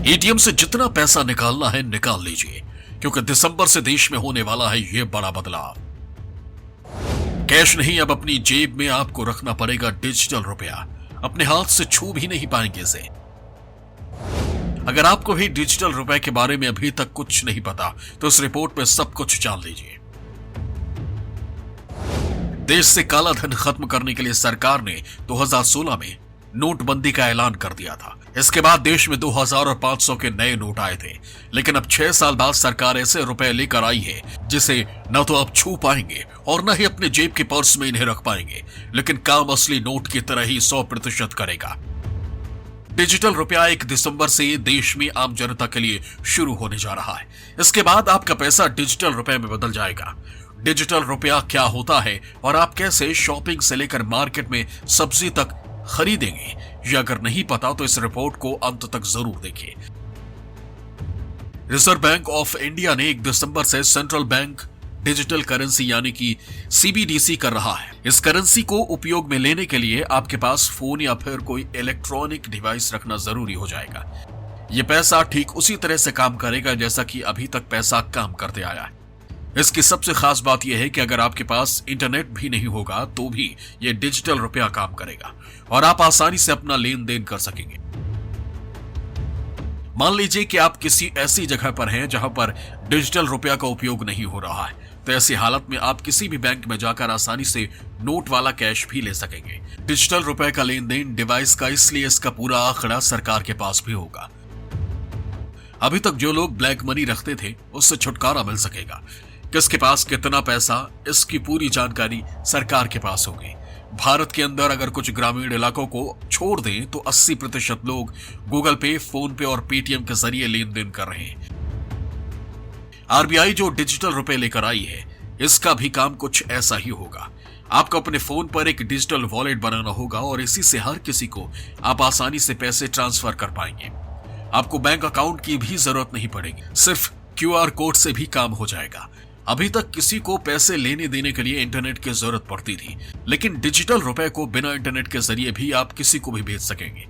ATM से जितना पैसा निकालना है निकाल लीजिए, क्योंकि दिसंबर से देश में होने वाला है यह बड़ा बदलाव। कैश नहीं, अब अपनी जेब में आपको रखना पड़ेगा डिजिटल रुपया। अपने हाथ से छू भी नहीं पाएंगे इसे। अगर आपको भी डिजिटल रुपए के बारे में अभी तक कुछ नहीं पता, तो इस रिपोर्ट में सब कुछ जान लीजिए। देश से काला धन खत्म करने के लिए सरकार ने 2016 में नोटबंदी का ऐलान कर दिया था। इसके बाद देश में 2000 और 500 के नए नोट आए थे। लेकिन अब 6 साल बाद सरकार ऐसे रुपए लेकर आई है जिसे न तो आप छू पाएंगे और न ही अपने जेब के पर्स में इन्हें रख पाएंगे, लेकिन काम असली नोट की तरह ही 100% करेगा। डिजिटल रुपया 1 दिसंबर से देश में आम जनता के लिए शुरू होने जा रहा है। इसके बाद आपका पैसा डिजिटल रुपए में बदल जाएगा। डिजिटल रुपया क्या होता है और आप कैसे शॉपिंग से लेकर मार्केट में सब्जी तक खरीदेंगे, ये अगर नहीं पता तो इस रिपोर्ट को अंत तक जरूर देखिए। रिजर्व बैंक ऑफ इंडिया ने 1 दिसंबर से सेंट्रल बैंक डिजिटल करेंसी यानी कि सीबीडीसी कर रहा है। इस करेंसी को उपयोग में लेने के लिए आपके पास फोन या फिर कोई इलेक्ट्रॉनिक डिवाइस रखना जरूरी हो जाएगा। यह पैसा ठीक उसी तरह से काम करेगा जैसा कि अभी तक पैसा काम करते आया है। इसकी सबसे खास बात यह है कि अगर आपके पास इंटरनेट भी नहीं होगा तो भी यह डिजिटल रुपया काम करेगा और आप आसानी से अपना लेन देन कर सकेंगे। मान लीजिए कि आप किसी ऐसी जगह पर हैं जहां पर डिजिटल रुपया का उपयोग नहीं हो रहा है, तो ऐसी हालत में आप किसी भी बैंक में जाकर आसानी से नोट वाला कैश भी ले सकेंगे। डिजिटल रुपए का लेन देन डिवाइस का, इसलिए इसका पूरा आंकड़ा सरकार के पास भी होगा। अभी तक जो लोग ब्लैक मनी रखते थे उससे छुटकारा मिल सकेगा। किसके पास कितना पैसा, इसकी पूरी जानकारी सरकार के पास होगी। भारत के अंदर अगर कुछ ग्रामीण इलाकों को छोड़ दें तो 80% लोग गूगल पे, फोन पे और पेटीएम के जरिए लेन देन कर रहे हैं। आरबीआई जो डिजिटल रुपए लेकर आई है, इसका भी काम कुछ ऐसा ही होगा। आपको अपने फोन पर एक डिजिटल वॉलेट बनाना होगा और इसी से हर किसी को आप आसानी से पैसे ट्रांसफर कर पाएंगे। आपको बैंक अकाउंट की भी जरूरत नहीं पड़ेगी, सिर्फ क्यूआर कोड से भी काम हो जाएगा। अभी तक किसी को पैसे लेने देने के लिए इंटरनेट की जरूरत पड़ती थी, लेकिन डिजिटल रुपए को बिना इंटरनेट के जरिए भी आप किसी को भी भेज सकेंगे।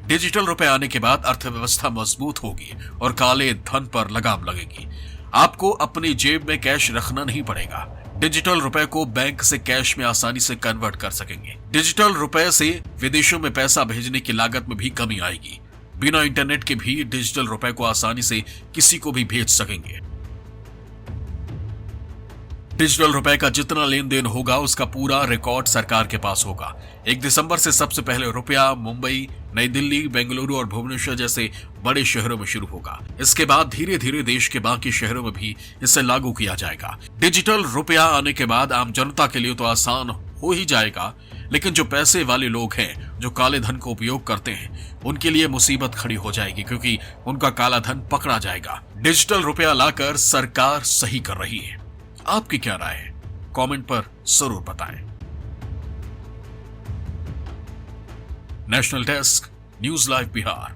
डिजिटल रुपए आने के बाद अर्थव्यवस्था मजबूत होगी और काले धन पर लगाम लगेगी। आपको अपनी जेब में कैश रखना नहीं पड़ेगा। डिजिटल रुपए को बैंक से कैश में आसानी से कन्वर्ट कर सकेंगे। डिजिटल रुपए से विदेशों में पैसा भेजने की लागत में भी कमी आएगी। बिना इंटरनेट के भी डिजिटल रुपए को आसानी से किसी को भी भेज सकेंगे। डिजिटल रुपए का जितना लेन देन होगा उसका पूरा रिकॉर्ड सरकार के पास होगा। 1 दिसंबर से सबसे पहले रुपया मुंबई, नई दिल्ली, बेंगलुरु और भुवनेश्वर जैसे बड़े शहरों में शुरू होगा। इसके बाद धीरे धीरे देश के बाकी शहरों में भी इसे लागू किया जाएगा। डिजिटल रुपया आने के बाद आम जनता के लिए तो आसान हो ही जाएगा, लेकिन जो पैसे वाले लोग हैं, जो काले धन का उपयोग करते हैं, उनके लिए मुसीबत खड़ी हो जाएगी, क्योंकि उनका काला धन पकड़ा जाएगा। डिजिटल रुपया लाकर सरकार सही कर रही है। आपकी क्या राय है? कमेंट पर जरूर बताएं। National desk, news live Bihar.